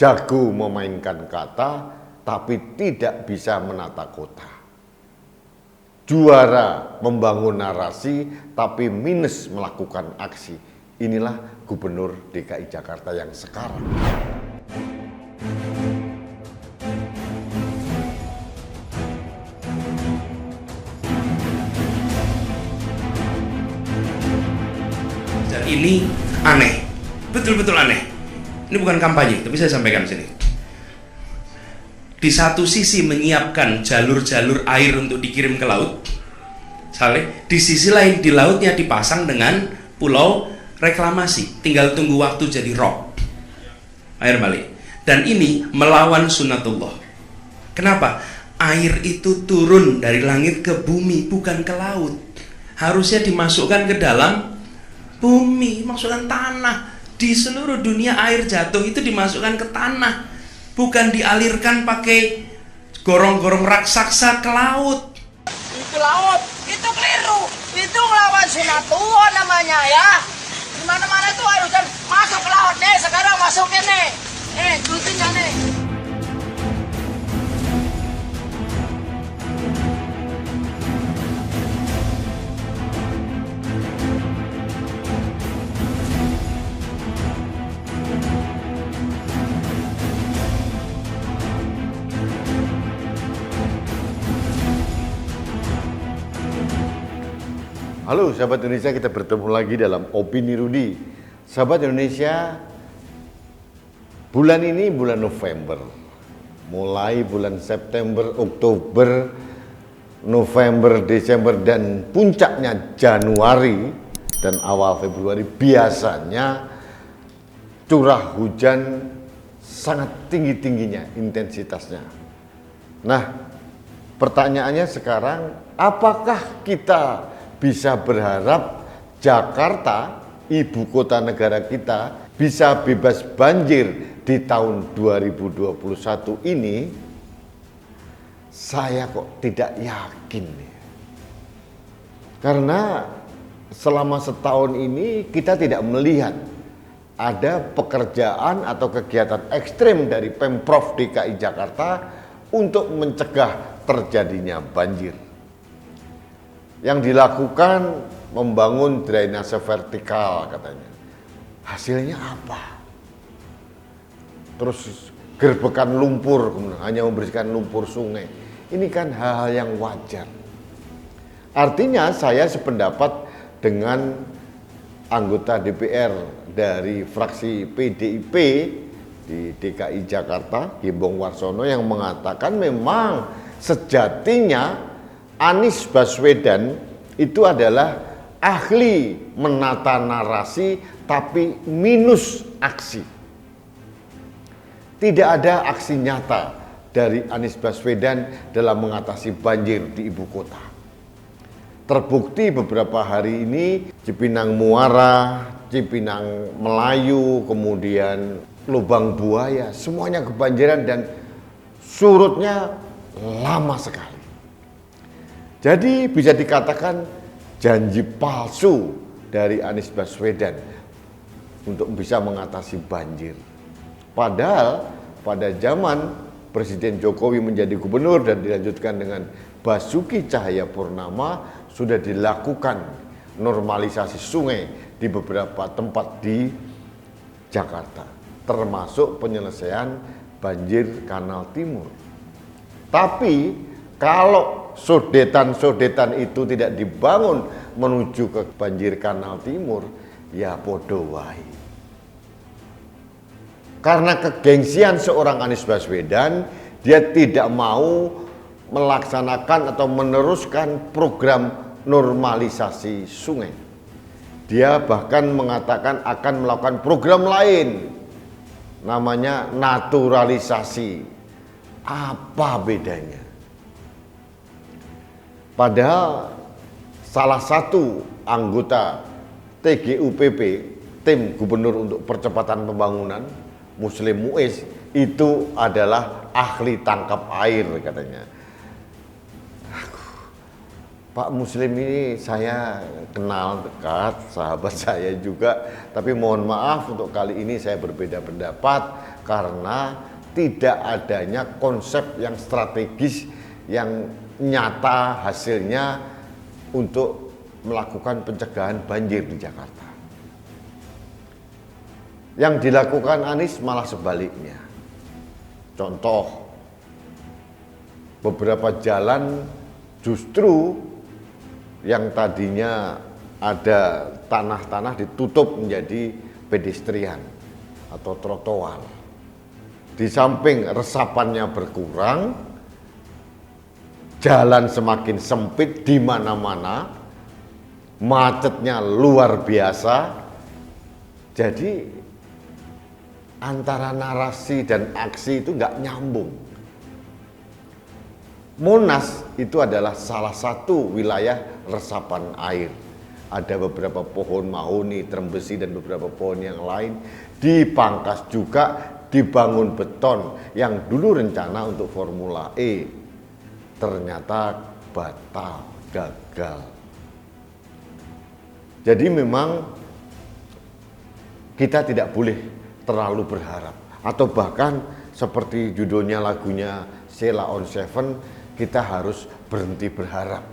jago memainkan kata, tapi tidak bisa menata kota. Juara membangun narasi, tapi minus melakukan aksi. Inilah Gubernur DKI Jakarta yang sekarang. Dan ini aneh, betul-betul aneh. Ini bukan kampanye, tapi saya sampaikan sini. Di satu sisi menyiapkan jalur-jalur air untuk dikirim ke laut, di sisi lain di lautnya dipasang dengan pulau reklamasi, tinggal tunggu waktu jadi rock, air balik. Dan ini melawan sunnatullah. Kenapa? Air itu turun dari langit ke bumi, bukan ke laut. Harusnya dimasukkan ke dalam bumi, masukkan tanah. Di seluruh dunia air jatuh itu dimasukkan ke tanah, bukan dialirkan pakai gorong-gorong raksasa ke laut. Itu laut, itu keliru, itu melawan sunatullah namanya ya. Dimana-mana itu harusnya masuk ke laut nih, sekarang masukin nih. Duitnya nih. Halo sahabat Indonesia, kita bertemu lagi dalam Opini Rudi. Sahabat Indonesia, bulan ini bulan November. Mulai bulan September, Oktober, November, Desember, dan puncaknya Januari dan awal Februari biasanya curah hujan sangat tinggi-tingginya intensitasnya. Nah, pertanyaannya sekarang, apakah kita bisa berharap Jakarta, ibu kota negara kita, bisa bebas banjir di tahun 2021 ini? Saya kok tidak yakin. Karena selama setahun ini kita tidak melihat ada pekerjaan atau kegiatan ekstrim dari Pemprov DKI Jakarta untuk mencegah terjadinya banjir. Yang dilakukan membangun drainase vertikal katanya. Hasilnya apa? Terus gerbekan lumpur, hanya membersihkan lumpur sungai. Ini kan hal-hal yang wajar. Artinya saya sependapat dengan anggota DPR dari fraksi PDIP di DKI Jakarta, Gembong Warsono, yang mengatakan memang sejatinya Anies Baswedan itu adalah ahli menata narasi tapi minus aksi. Tidak ada aksi nyata dari Anies Baswedan dalam mengatasi banjir di ibu kota. Terbukti beberapa hari ini Cipinang Muara, Cipinang Melayu, kemudian Lubang Buaya, semuanya kebanjiran dan surutnya lama sekali. Jadi bisa dikatakan janji palsu dari Anies Baswedan untuk bisa mengatasi banjir. Padahal pada zaman Presiden Jokowi menjadi gubernur dan dilanjutkan dengan Basuki Cahayapurnama sudah dilakukan normalisasi sungai di beberapa tempat di Jakarta, termasuk penyelesaian banjir Kanal Timur. Tapi kalau sodetan-sodetan itu tidak dibangun menuju ke banjir Kanal Timur, ya podo wae. Karena kegengsian seorang Anies Baswedan, dia tidak mau melaksanakan atau meneruskan program normalisasi sungai. Dia bahkan mengatakan akan melakukan program lain, namanya naturalisasi. Apa bedanya? Padahal salah satu anggota TGUPP, tim Gubernur untuk Percepatan Pembangunan, Muslim Muiz, itu adalah ahli tangkap air katanya. Pak Muslim ini saya kenal dekat, sahabat saya juga, tapi mohon maaf untuk kali ini saya berbeda pendapat karena tidak adanya konsep yang strategis yang nyata hasilnya untuk melakukan pencegahan banjir di Jakarta. Yang dilakukan Anies malah sebaliknya. Contoh, beberapa jalan justru yang tadinya ada tanah-tanah ditutup menjadi pedestrian atau trotoar. Di samping resapannya berkurang, jalan semakin sempit di mana-mana, macetnya luar biasa. Jadi antara narasi dan aksi itu nggak nyambung. Monas itu adalah salah satu wilayah resapan air. Ada beberapa pohon mahoni, trembesi, dan beberapa pohon yang lain. Dipangkas juga, dibangun beton yang dulu rencana untuk Formula E. Ternyata batal, gagal. Jadi memang kita tidak boleh terlalu berharap. Atau bahkan seperti judulnya lagunya Sheila on 7, kita harus berhenti berharap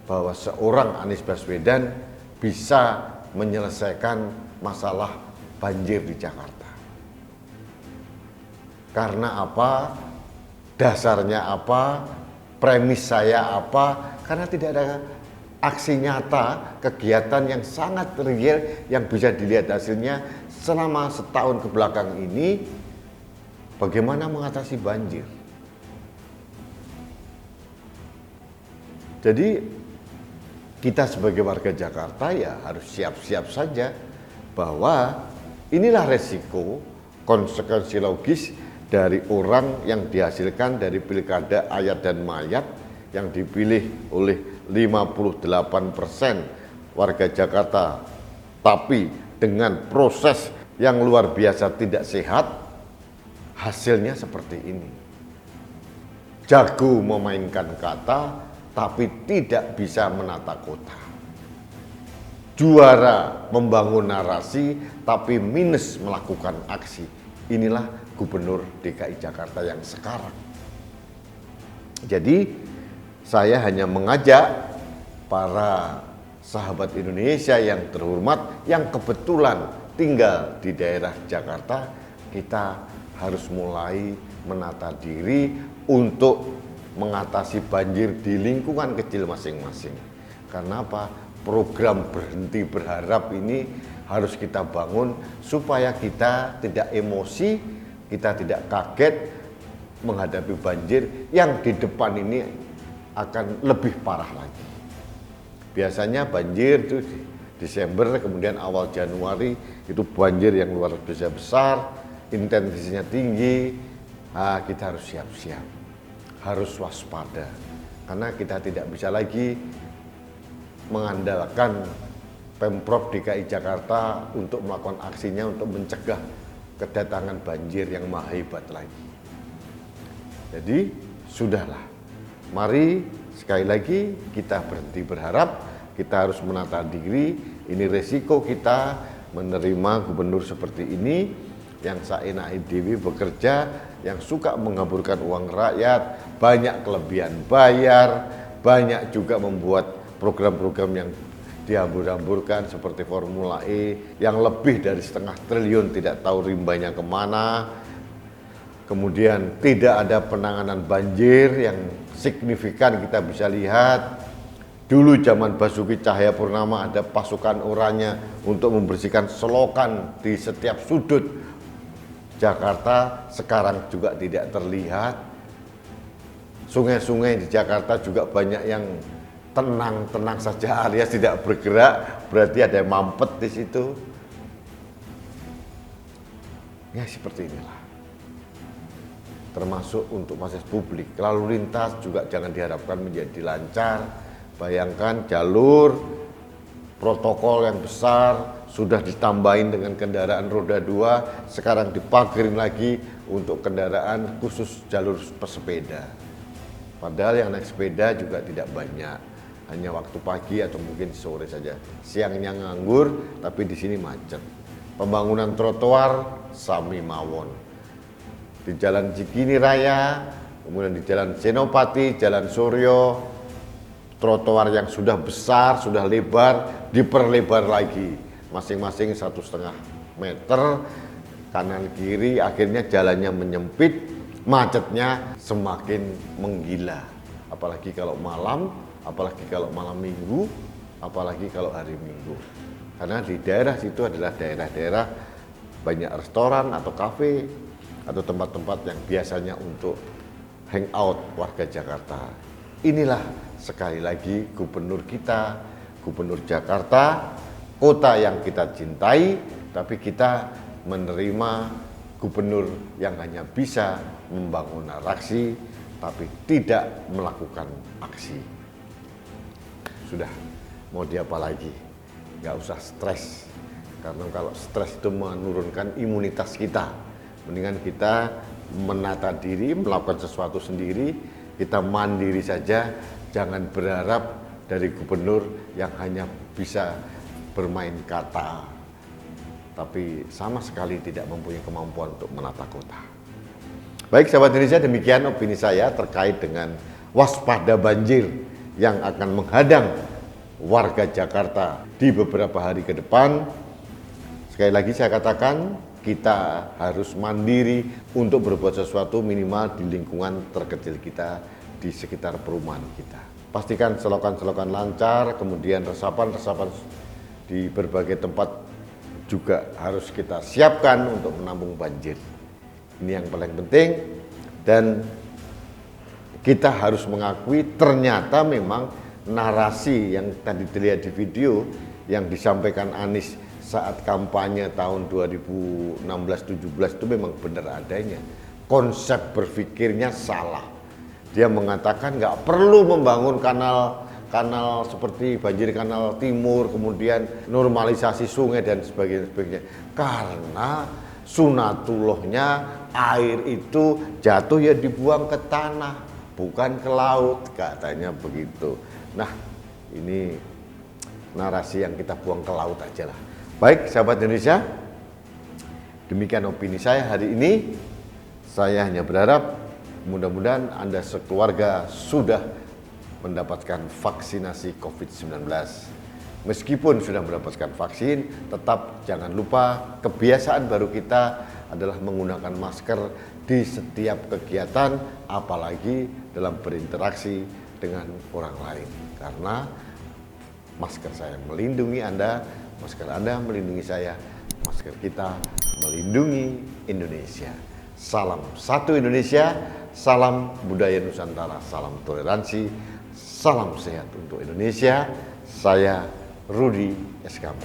bahwa seorang Anies Baswedan bisa menyelesaikan masalah banjir di Jakarta. Karena apa? Dasarnya apa? Premis saya apa? Karena tidak ada aksi nyata, kegiatan yang sangat real yang bisa dilihat hasilnya selama setahun ke belakang ini. Bagaimana mengatasi banjir? Jadi kita sebagai warga Jakarta ya harus siap-siap saja bahwa inilah resiko, konsekuensi logis dari orang yang dihasilkan dari pilkada ayat dan mayat yang dipilih oleh 58% warga Jakarta, tapi dengan proses yang luar biasa tidak sehat, hasilnya seperti ini. Jago memainkan kata, tapi tidak bisa menata kota. Juara membangun narasi, tapi minus melakukan aksi. Inilah Gubernur DKI Jakarta yang sekarang. Jadi, saya hanya mengajak para sahabat Indonesia yang terhormat, yang kebetulan tinggal di daerah Jakarta, kita harus mulai menata diri untuk mengatasi banjir di lingkungan kecil masing-masing. Karena apa? Program berhenti berharap ini harus kita bangun supaya kita tidak emosi, kita tidak kaget menghadapi banjir yang di depan ini akan lebih parah lagi. Biasanya banjir itu di Desember, kemudian awal Januari itu banjir yang luar biasa besar, intensitasnya tinggi. Kita harus siap-siap. Harus waspada, karena kita tidak bisa lagi mengandalkan Pemprov DKI Jakarta untuk melakukan aksinya untuk mencegah kedatangan banjir yang maha hebat lagi. Jadi sudahlah, mari sekali lagi kita berhenti berharap, kita harus menata diri. Ini resiko kita menerima gubernur seperti ini yang saenake dhewe bekerja, yang suka mengaburkan uang rakyat, banyak kelebihan bayar, banyak juga membuat program-program yang dihambur-hamburkan seperti Formula E yang lebih dari 0,5 triliun tidak tahu rimbanya kemana. Kemudian tidak ada penanganan banjir yang signifikan. Kita bisa lihat dulu zaman Basuki Cahayapurnama ada pasukan oranye untuk membersihkan selokan di setiap sudut Jakarta, sekarang juga tidak terlihat. Sungai-sungai di Jakarta juga banyak yang tenang-tenang saja alias tidak bergerak, berarti ada yang mampet di situ. Ya seperti inilah. Termasuk untuk fasilitas publik, lalu lintas juga jangan diharapkan menjadi lancar. Bayangkan jalur protokol yang besar sudah ditambahin dengan kendaraan roda 2, sekarang dipagerin lagi untuk kendaraan khusus jalur pesepeda. Padahal yang naik sepeda juga tidak banyak, hanya waktu pagi atau mungkin sore saja. Siangnya nganggur, tapi di sini macet. Pembangunan trotoar sami mawon. di Jalan Cikini Raya, kemudian di Jalan Senopati, Jalan Suryo, trotoar yang sudah besar, sudah lebar, diperlebar lagi, masing-masing 1,5 meter, kanan kiri, akhirnya jalannya menyempit, macetnya semakin menggila. Apalagi kalau malam, apalagi kalau malam minggu, apalagi kalau hari Minggu. Karena di daerah situ adalah daerah-daerah banyak restoran atau kafe atau tempat-tempat yang biasanya untuk hangout warga Jakarta. Inilah sekali lagi gubernur kita, gubernur Jakarta, kota yang kita cintai, tapi kita menerima gubernur yang hanya bisa membangun narasi, tapi tidak melakukan aksi. Sudah, mau diapa lagi? Nggak usah stres, karena kalau stres itu menurunkan imunitas kita. Mendingan kita menata diri, melakukan sesuatu sendiri, kita mandiri saja, jangan berharap dari gubernur yang hanya bisa bermain kata, tapi sama sekali tidak mempunyai kemampuan untuk menata kota. Baik sahabat Indonesia, demikian opini saya terkait dengan waspada banjir yang akan menghadang warga Jakarta di beberapa hari ke depan. Sekali lagi saya katakan, kita harus mandiri untuk berbuat sesuatu minimal di lingkungan terkecil kita, di sekitar perumahan kita. Pastikan selokan-selokan lancar, kemudian resapan-resapan di berbagai tempat juga harus kita siapkan untuk menampung banjir. Ini yang paling penting, dan kita harus mengakui ternyata memang narasi yang tadi dilihat di video yang disampaikan Anies saat kampanye tahun 2016-17 itu memang benar adanya. Konsep berpikirnya salah. Dia mengatakan nggak perlu membangun kanal seperti banjir kanal timur, kemudian normalisasi sungai dan sebagainya, karena sunatullahnya air itu jatuh ya dibuang ke tanah, bukan ke laut, katanya begitu. Nah, ini narasi yang kita buang ke laut aja lah. Baik sahabat Indonesia, demikian opini saya hari ini. Saya hanya berharap mudah-mudahan Anda sekeluarga sudah mendapatkan vaksinasi COVID-19. Meskipun sudah mendapatkan vaksin, tetap jangan lupa kebiasaan baru kita adalah menggunakan masker di setiap kegiatan, apalagi dalam berinteraksi dengan orang lain. Karena masker saya melindungi Anda, masker Anda melindungi saya, masker kita melindungi Indonesia. Salam satu Indonesia, salam budaya Nusantara, salam toleransi, salam sehat untuk Indonesia. Saya Rudi Eskam.